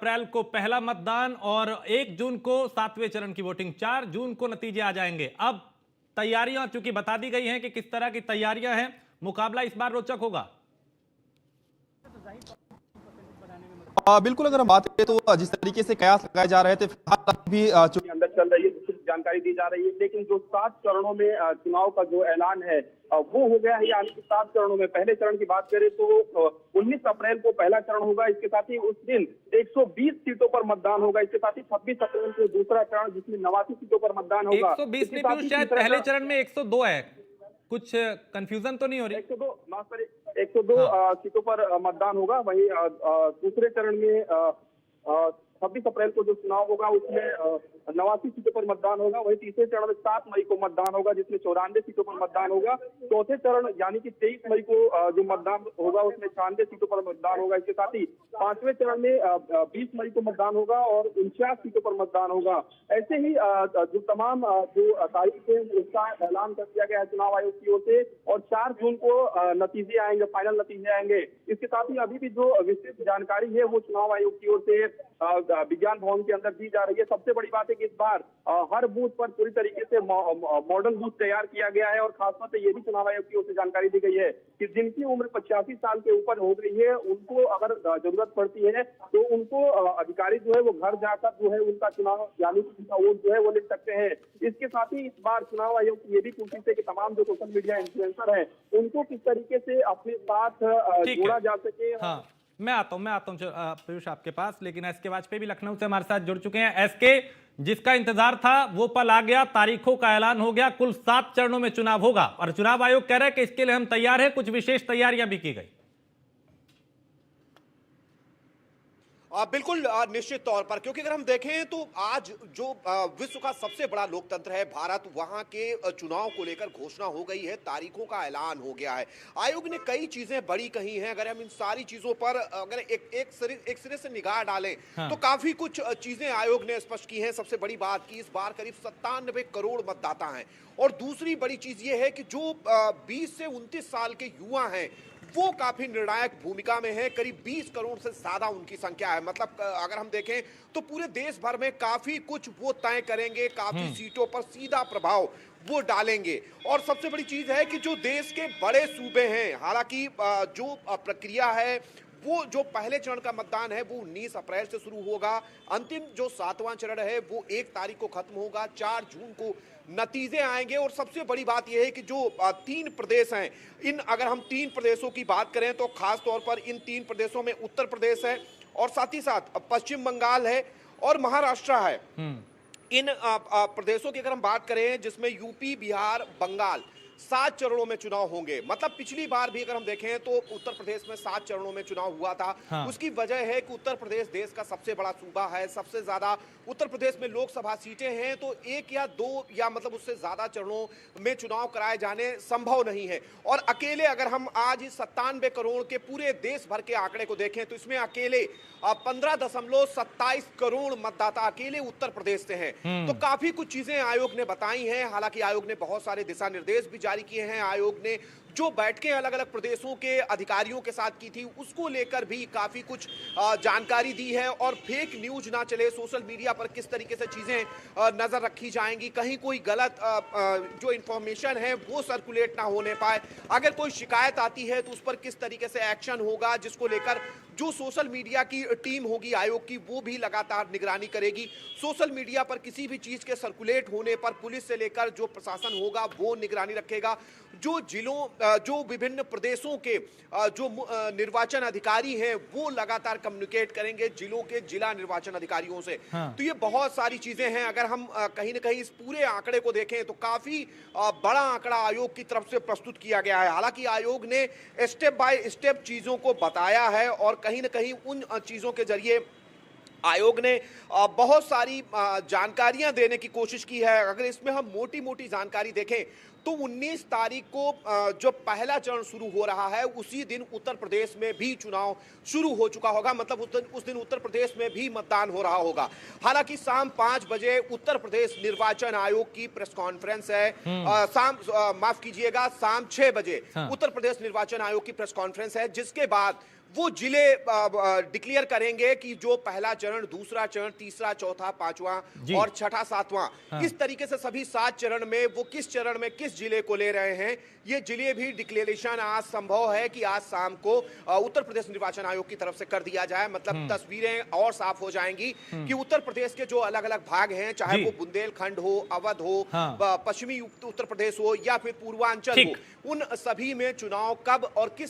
अप्रैल को पहला मतदान और 1 जून को 7वें चरण की वोटिंग, 4 जून को नतीजे आ जाएंगे। अब तैयारियां चूंकि बता दी गई हैं कि किस तरह की तैयारियां हैं, मुकाबला इस बार रोचक होगा। बिल्कुल, अगर हम बात करें तो जिस तरीके से कयास लगाए जा रहे थे, फिलहाल भी चुनाव अंदर चल रही है, जानकारी दी जा रही है। लेकिन जो 7 चरणों में चुनाव का जो ऐलान है वो हो गया है, यानी कि 7 चरणों में पहले चरण की बात करें तो 19 अप्रैल को पहला चरण होगा। इसके साथ ही उस दिन 120 सीटों पर मतदान होगा। इसके साथ ही 26 अप्रैल को दूसरा चरण, जिसमें 89 सीटों पर मतदान होगा। 120 नहीं पीयूष, शायद पहले चरण में 102 है, कुछ कंफ्यूजन तो नहीं हो रही? 102 माफ करें, 102 सीटों पर मतदान होगा। वहीं दूसरे चरण में 26 अप्रैल को जो चुनाव होगा उसमें 89 सीटों पर मतदान होगा। वहीं तीसरे चरण में 7 मई को मतदान होगा, जिसमें 94 सीटों पर मतदान होगा। चौथे चरण यानी कि 23 मई को जो मतदान होगा उसमें 96 सीटों पर मतदान होगा। इसके साथ ही 5वें चरण में 20 मई को मतदान होगा और 49 सीटों पर मतदान होगा। ऐसे ही जो तमाम जो तारीख है उसका ऐलान कर दिया गया है चुनाव आयोग की ओर से, और 4 जून को नतीजे आएंगे, फाइनल नतीजे आएंगे। इसके साथ ही अभी भी जो विस्तृत जानकारी है वो चुनाव आयोग की ओर से विज्ञान भवन के अंदर दी जा रही है। सबसे बड़ी बात है कि इस बार हर बूथ पर पूरी तरीके से मॉडल बूथ तैयार किया गया है, और खासतौर से ये भी चुनाव आयोग की ओर से जानकारी दी गई है कि जिनकी उम्र 85 साल के ऊपर हो गई है, उनको अगर जरूरत पड़ती है तो उनको अधिकारी जो है वो घर जाकर जो है उनका चुनाव यानी उनका वोट जो है वो लिख सकते हैं। इसके साथ ही इस बार चुनाव आयोग की ये भी कोशिश है कि तमाम जो सोशल मीडिया इन्फ्लुएंसर है उनको किस तरीके से अपने साथ जोड़ा जा सके। हाँ, मैं आता हूं पीयूष आपके पास, लेकिन एसके वाजपेयी भी लखनऊ से हमारे साथ जुड़ चुके हैं। एसके, जिसका इंतजार था वो पल आ गया, तारीखों का ऐलान हो गया, कुल 7 चरणों में चुनाव होगा और चुनाव आयोग कह रहा है कि इसके लिए हम तैयार हैं, कुछ विशेष तैयारियां भी की गई। बिल्कुल निश्चित तौर पर, क्योंकि अगर हम देखें तो आज जो विश्व का सबसे बड़ा लोकतंत्र है भारत, वहां के चुनाव को लेकर घोषणा हो गई है, तारीखों का ऐलान हो गया है। आयोग ने कई चीजें बड़ी कही हैं। अगर हम इन सारी चीजों पर अगर एक सिरे से निगाह डालें तो काफी कुछ चीजें आयोग ने स्पष्ट की हैं। सबसे बड़ी बात की इस बार करीब 97 करोड़ मतदाता हैं, और दूसरी बड़ी चीज ये है कि जो 20 से 29 साल के युवा हैं वो काफी निर्णायक भूमिका में है। करीब 20 करोड़ से ज्यादा उनकी संख्या है। मतलब अगर हम देखें तो पूरे देश भर में काफी कुछ वो तय करेंगे, काफी सीटों पर सीधा प्रभाव वो डालेंगे। और सबसे बड़ी चीज है कि जो देश के बड़े सूबे हैं, हालांकि जो प्रक्रिया है वो जो पहले चरण का मतदान है वो 19 अप्रैल से शुरू होगा। अंतिम जो 7वां चरण है वो 1 तारीख को खत्म होगा, 4 जून को नतीजे आएंगे। और सबसे बड़ी बात यह है कि जो 3 प्रदेश हैं, इन अगर हम 3 प्रदेशों की बात करें तो खास तौर पर इन 3 प्रदेशों में उत्तर प्रदेश है और साथ ही साथ पश्चिम बंगाल है और महाराष्ट्र है। इन प्रदेशों की अगर हम बात करें जिसमें यूपी, बिहार, बंगाल 7 चरणों में चुनाव होंगे। मतलब पिछली बार भी अगर हम देखें तो उत्तर प्रदेश में 7 चरणों में चुनाव हुआ था। हाँ। उसकी वजह है कि उत्तर प्रदेश देश का सबसे बड़ा सूबा है, सबसे ज्यादा उत्तर प्रदेश में लोकसभा सीटें हैं, तो 1 या 2 या मतलब उससे ज्यादा चरणों में चुनाव कराए जाने संभव नहीं है। और अकेले अगर हम आज इस 97 करोड़ के पूरे देश भर के आंकड़े को देखें तो इसमें अकेले 15.27 करोड़ मतदाता अकेले उत्तर प्रदेश से हैं। तो काफी कुछ चीजें आयोग ने बताई हैं। हालांकि आयोग ने बहुत सारे दिशा निर्देश भी जारी किए हैं। आयोग ने जो बैठकें अलग अलग प्रदेशों के अधिकारियों के साथ की थी उसको लेकर भी काफी कुछ जानकारी दी है। और फेक न्यूज ना चले, सोशल मीडिया पर किस तरीके से चीजें नजर रखी जाएंगी, कहीं कोई गलत जो इंफॉर्मेशन है वो सर्कुलेट ना होने पाए। अगर कोई शिकायत आती है तो उस पर किस तरीके से एक्शन होगा, जिसको लेकर जो सोशल मीडिया की टीम होगी आयोग की वो भी लगातार निगरानी करेगी। सोशल मीडिया पर किसी भी चीज के सर्कुलेट होने पर पुलिस से लेकर जो प्रशासन होगा वो निगरानी रखेगा। जो जिलों जो विभिन्न प्रदेशों के जो निर्वाचन अधिकारी हैं वो लगातार कम्युनिकेट करेंगे जिलों के जिला निर्वाचन अधिकारियों से। हाँ। तो ये बहुत सारी चीजें हैं। अगर हम कहीं ना कहीं इस पूरे आंकड़े को देखें तो काफी बड़ा आंकड़ा आयोग की तरफ से प्रस्तुत किया गया है। हालांकि आयोग ने स्टेप बाय स्टेप चीजों को बताया है और कहीं ना कहीं उन चीजों के जरिए आयोग ने बहुत सारी जानकारियां देने की कोशिश की है। अगर इसमें हम मोटी मोटी जानकारी देखें तो 19 तारीख को जो पहला चरण शुरू हो रहा है उसी दिन उत्तर प्रदेश में भी चुनाव शुरू हो चुका होगा। मतलब उस दिन उत्तर प्रदेश में भी मतदान हो रहा होगा। हालांकि शाम 5 बजे उत्तर प्रदेश निर्वाचन आयोग की प्रेस कॉन्फ्रेंस है। माफ कीजिएगा, शाम 6 बजे उत्तर प्रदेश निर्वाचन आयोग की प्रेस कॉन्फ्रेंस है, जिसके बाद वो जिले डिक्लेयर करेंगे कि जो पहला चरण, दूसरा चरण, तीसरा, चौथा, पांचवा जी। और छठा, सातवां, इस तरीके से सभी 7 चरण में वो किस चरण में किस जिले को ले रहे हैं, ये जिले भी डिक्लेरेशन आज संभव है कि आज शाम को उत्तर प्रदेश निर्वाचन आयोग की तरफ से कर दिया जाए। मतलब तस्वीरें और साफ हो जाएंगी कि उत्तर प्रदेश के जो अलग अलग भाग हैं, चाहे जी। वो बुंदेलखंड हो, अवध हो, हाँ। पश्चिमी उत्तर प्रदेश हो या फिर पूर्वांचल ठीक। हो, उन सभी में चुनाव कब और किस